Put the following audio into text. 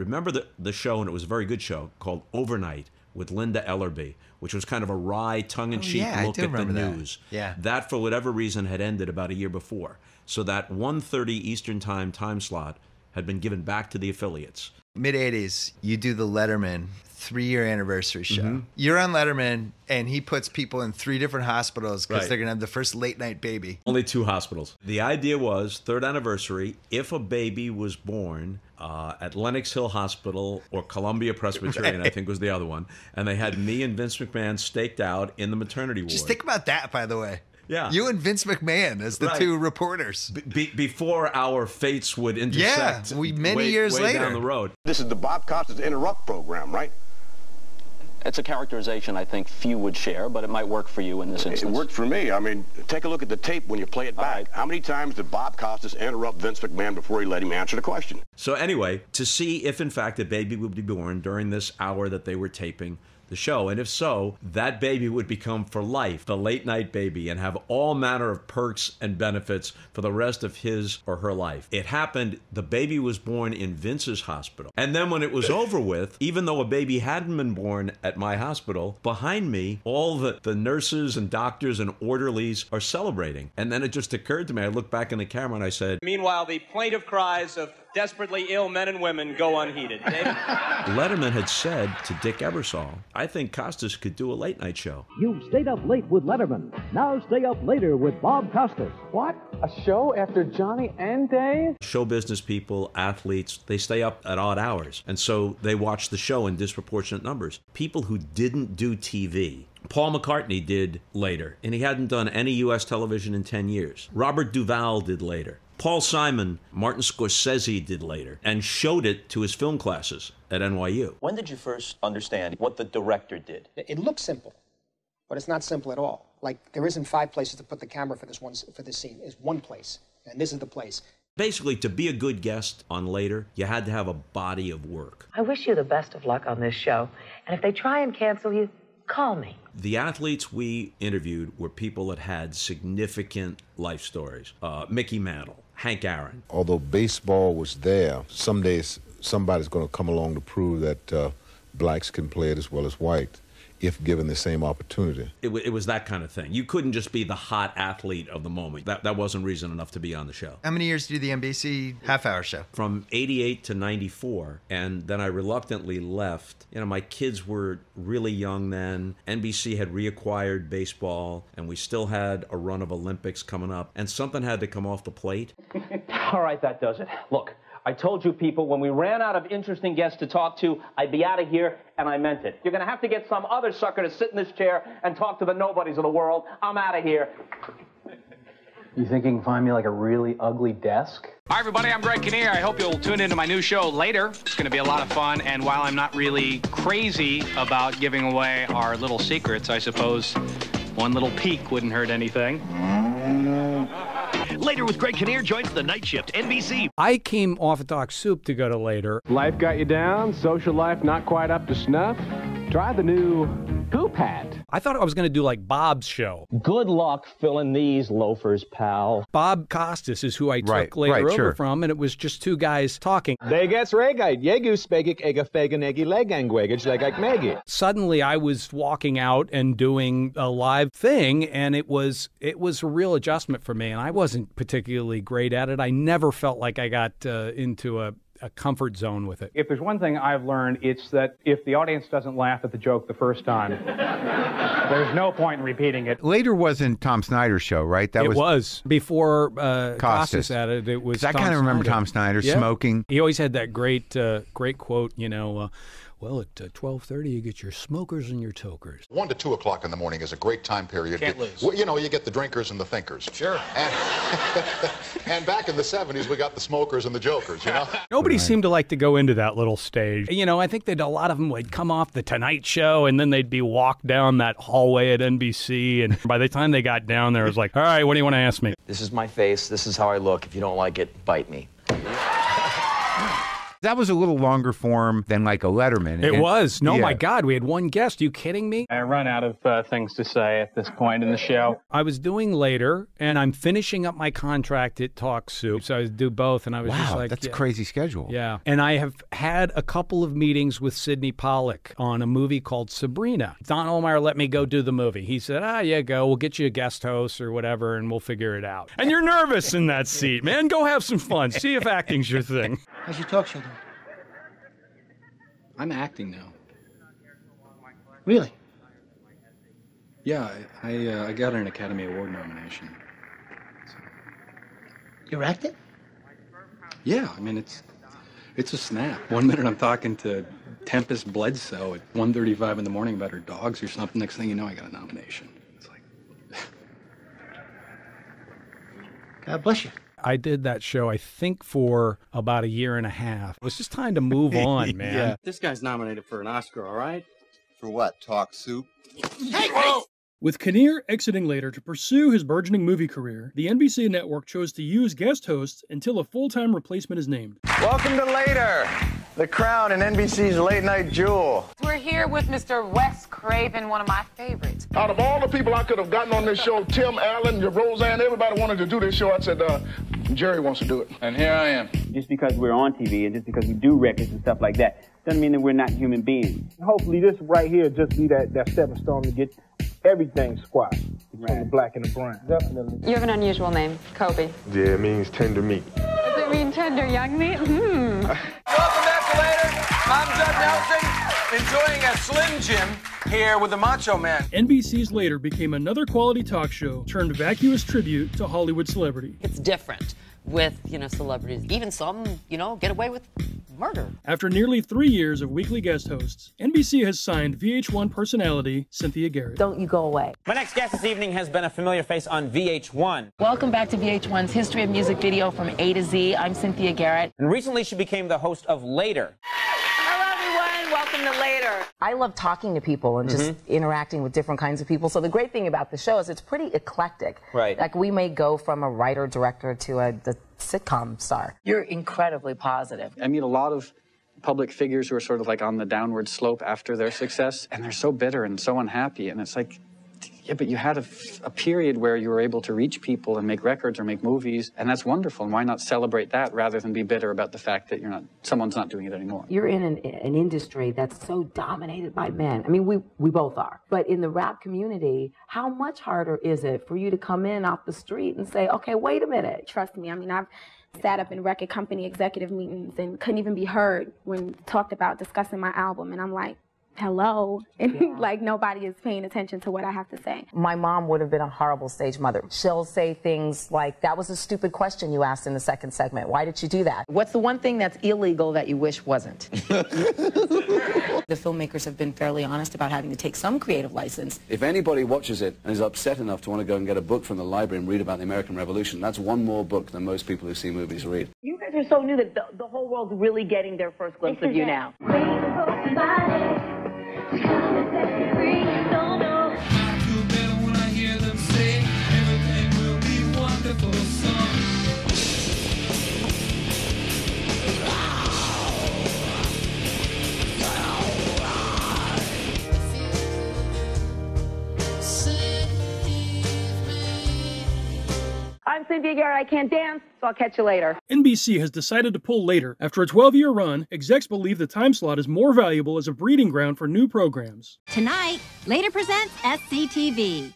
remember the show, and it was a very good show, called Overnight with Linda Ellerby, which was kind of a wry, tongue-in-cheek look at the news. Yeah. That, for whatever reason, had ended about a year before. So that 1:30 Eastern time slot had been given back to the affiliates. Mid-'80s, you do the Letterman 3-year anniversary show. You're on Letterman, and he puts people in 3 different hospitals because they're going to have the first late-night baby. Only 2 hospitals. The idea was, 3rd anniversary, if a baby was born at Lenox Hill Hospital or Columbia Presbyterian, I think was the other one, and they had me and Vince McMahon staked out in the maternity ward. Just think about that, by the way. Yeah. You and Vince McMahon as the 2 reporters. Before our fates would intersect. Yeah, many years later. Down the road. This is the Bob Costas Interrupt program, right? It's a characterization I think few would share, but it might work for you in this instance. It worked for me. I mean, take a look at the tape when you play it back. Right. How many times did Bob Costas interrupt Vince McMahon before he let him answer the question? So anyway, to see if in fact a baby would be born during this hour that they were taping the show, and if so, that baby would become for life the late night baby and have all manner of perks and benefits for the rest of his or her life. It happened, the baby was born in Vince's hospital. And then when it was over with, even though a baby hadn't been born at my hospital, behind me, all the nurses and doctors and orderlies are celebrating. And then it just occurred to me, I looked back in the camera and I said, meanwhile, the plaintive cries of desperately ill men and women go unheeded. David? Letterman had said to Dick Ebersol, I think Costas could do a late night show. You've stayed up late with Letterman. Now stay up later with Bob Costas. What? A show after Johnny and Dave? Show business people, athletes, they stay up at odd hours. And so they watch the show in disproportionate numbers. People who didn't do TV. Paul McCartney did Later, and he hadn't done any U.S. television in 10 years. Robert Duvall did Later. Paul Simon, Martin Scorsese did Later, and showed it to his film classes at NYU. When did you first understand what the director did? It looks simple, but it's not simple at all. Like, there isn't 5 places to put the camera for this scene. It's one place, and this is the place. Basically, to be a good guest on Later, you had to have a body of work. I wish you the best of luck on this show, and if they try and cancel you, call me. The athletes we interviewed were people that had significant life stories. Mickey Mantle, Hank Aaron. Although baseball was there, some days somebody's going to come along to prove that blacks can play it as well as white, if given the same opportunity. It was that kind of thing. You couldn't just be the hot athlete of the moment. That wasn't reason enough to be on the show. How many years did you do the NBC half-hour show? From 88 to 94, and then I reluctantly left. You know, my kids were really young then. NBC had reacquired baseball, and we still had a run of Olympics coming up, and something had to come off the plate. All right, that does it. Look, I told you people when we ran out of interesting guests to talk to, I'd be out of here, and I meant it. You're going to have to get some other sucker to sit in this chair and talk to the nobodies of the world. I'm out of here. You think you can find me like a really ugly desk? Hi, everybody. I'm Greg Kinnear. I hope you'll tune into my new show Later. It's going to be a lot of fun, and while I'm not really crazy about giving away our little secrets, I suppose one little peek wouldn't hurt anything. Later with Greg Kinnear joins the night shift, NBC. I came off of Doc Soup to go to Later. Life got you down? Social life not quite up to snuff? Try the new Poop Hat. I thought I was going to do like Bob's show. Good luck filling these loafers, pal. Bob Costas is who I took Later over from, and it was just 2 guys talking. Suddenly I was walking out and doing a live thing, and it was a real adjustment for me, and I wasn't particularly great at it. I never felt like I got into a comfort zone with it. If there's one thing I've learned, it's that if the audience doesn't laugh at the joke the first time, there's no point in repeating it. Later wasn't Tom Snyder's show, right? It was. Before Costas at it, it was I kind of remember Tom Snyder smoking. He always had that great quote, you know, well, at 12:30, you get your smokers and your tokers. 1 to 2 o'clock in the morning is a great time period. Can't lose. You know, you get the drinkers and the thinkers. Sure. And back in the 70s, we got the smokers and the jokers, you know? Nobody seemed to like to go into that little stage. You know, I think that a lot of them would come off The Tonight Show, and then they'd be walked down that hallway at NBC, and by the time they got down there, it was like, all right, what do you want to ask me? This is my face. This is how I look. If you don't like it, bite me. That was a little longer form than like a Letterman. It was. No, yeah. my God, we had one guest. Are you kidding me? I run out of things to say at this point in the show. I was doing Later, and I'm finishing up my contract at Talk Soup, so I do both, and I was just like... that's a crazy schedule. Yeah, and I have had a couple of meetings with Sidney Pollack on a movie called Sabrina. Don Ohlmeyer let me go do the movie. He said, yeah, go. We'll get you a guest host or whatever, and we'll figure it out. And you're nervous in that seat, man. Go have some fun. See if acting's your thing. How's your talk show doing? I'm acting now. Really? Yeah, I got an Academy Award nomination. You're acting? Yeah, I mean, it's a snap. One minute I'm talking to Tempest Bledsoe at 1:35 in the morning about her dogs or something. Next thing you know, I got a nomination. It's like... God bless you. I did that show, I think, for about a year and a half. It was just time to move on, man. Yeah. This guy's nominated for an Oscar, all right? For what? Talk Soup? Hey, whoa! With Kinnear exiting Later to pursue his burgeoning movie career, the NBC network chose to use guest hosts until a full-time replacement is named. Welcome to Later, the crown and NBC's late-night jewel. We're here with Mr. Wes Craven, one of my favorites. Out of all the people I could have gotten on this show, Tim Allen, Roseanne, everybody wanted to do this show. I said, Jerry wants to do it. And here I am. Just because we're on TV and just because we do records and stuff like that doesn't mean that we're not human beings. Hopefully this right here just be that stepping stone to get everything squashed between the black and the brown. Definitely. You have an unusual name, Kobe. Yeah, it means tender meat. Does it mean tender young meat? Welcome back to Later. I'm Judd Nelson, enjoying a Slim Jim here with the Macho Man. NBC's Later became another quality talk show turned vacuous tribute to Hollywood celebrity. It's different with, celebrities. Even some, get away with murder. After nearly 3 years of weekly guest hosts, NBC has signed VH1 personality Cynthia Garrett. Don't you go away. My next guest this evening has been a familiar face on VH1. Welcome back to VH1's History of Music Video from A to Z. I'm Cynthia Garrett. And recently she became the host of Later. Welcome to Later. I love talking to people and just interacting with different kinds of people. So the great thing about the show is it's pretty eclectic. Right. Like we may go from a writer-director to the sitcom star. You're incredibly positive. I meet a lot of public figures who are sort of like on the downward slope after their success, and they're so bitter and so unhappy, and it's like, yeah, but you had a period where you were able to reach people and make records or make movies, and that's wonderful, and why not celebrate that rather than be bitter about the fact that someone's not doing it anymore? You're in an industry that's so dominated by men. I mean, we both are. But in the rap community, how much harder is it for you to come in off the street and say, okay, wait a minute. Trust me, I mean, I've sat up in record company executive meetings and couldn't even be heard when talked about discussing my album, and I'm like, hello, and like nobody is paying attention to what I have to say. My mom would have been a horrible stage mother. She'll say things like, that was a stupid question you asked in the second segment. Why did you do that? What's the one thing that's illegal that you wish wasn't? The filmmakers have been fairly honest about having to take some creative license. If anybody watches it and is upset enough to want to go and get a book from the library and read about the American Revolution, that's one more book than most people who see movies read. You guys are so new that the whole world's really getting their first glimpse of you now. I'm Cynthia Garrett. I can't dance, so I'll catch you later. NBC has decided to pull Later. After a 12-year run, execs believe the time slot is more valuable as a breeding ground for new programs. Tonight, Later presents SCTV.